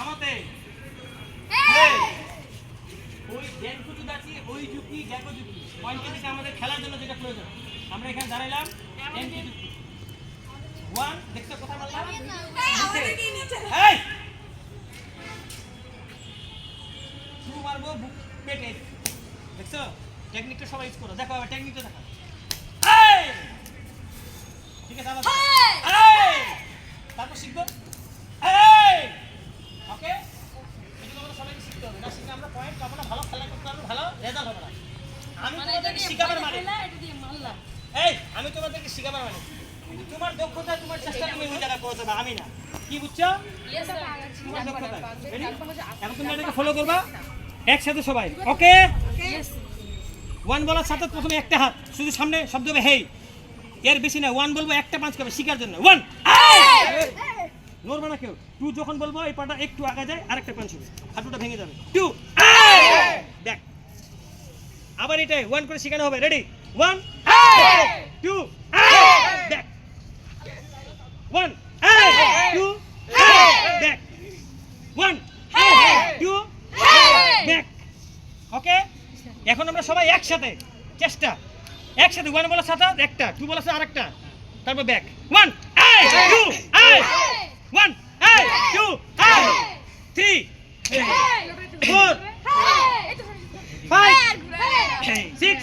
থামাতে ওই ড্যাঙ্কু যদি আছে ওই যুক্তি ড্যাঙ্কু যুক্তি পয়েন্ট দিকে আমাদের খেলার জন্য যেটা প্রয়োজন আমরা এখানে দাঁড়াইলাম ড্যাঙ্কু যুক্তি 1 দেখছো কথা বললাম এই শুরু মারবো বুক পেটে দেখছো টেকনিকটা সবাই ইউজ করো দেখো আবার টেকনিকটা দেখো এই ঠিক আছে আবার এই তারপর শিখবো এই ওকে এগুলো আমরা সবাইকে শিখতে হবে না শিখে আমরা পয়েন্ট পাবো না ভালো খেলা করতে পারবো ভালো রেজাল্ট হবে না আমি তোমাদেরকে শিখাবার মানে এটা দিয়ে মারলা এই আমি তোমাদেরকে শিখাবার মানে তোমার দক্ষতা তোমার চেষ্টা তুমি ওই জায়গা পৌঁছাবে আমি না কি বুঝছো ইয়েস স্যার তোমার দক্ষতা রেডি এখন তুমি এটাকে ফলো করবা একসাথে সবাই ওকে ইয়েস ওয়ান বলার সাথে প্রথমে একটা হাত শুধু সামনে শব্দ হবে হেই এর বেশি না ওয়ান বলবো একটা পাঁচ করবে শিকার জন্য ওয়ান নড়বে না কেউ টু যখন বলবো এই পাটা একটু আগা যায় আরেকটা পাঁচ হবে হাঁটুটা ভেঙে যাবে টু দেখ আবার এটাই ওয়ান করে শেখানো হবে রেডি ওয়ান টু দেখ ওয়ান টু দেখ ওয়ান টু দেখ ওকে এখন আমরা সবাই একসাথে চেষ্টা একসাথে ওয়ান বলার সাথে একটা টু বলার সাথে আরেকটা তারপর back one two one two three four five six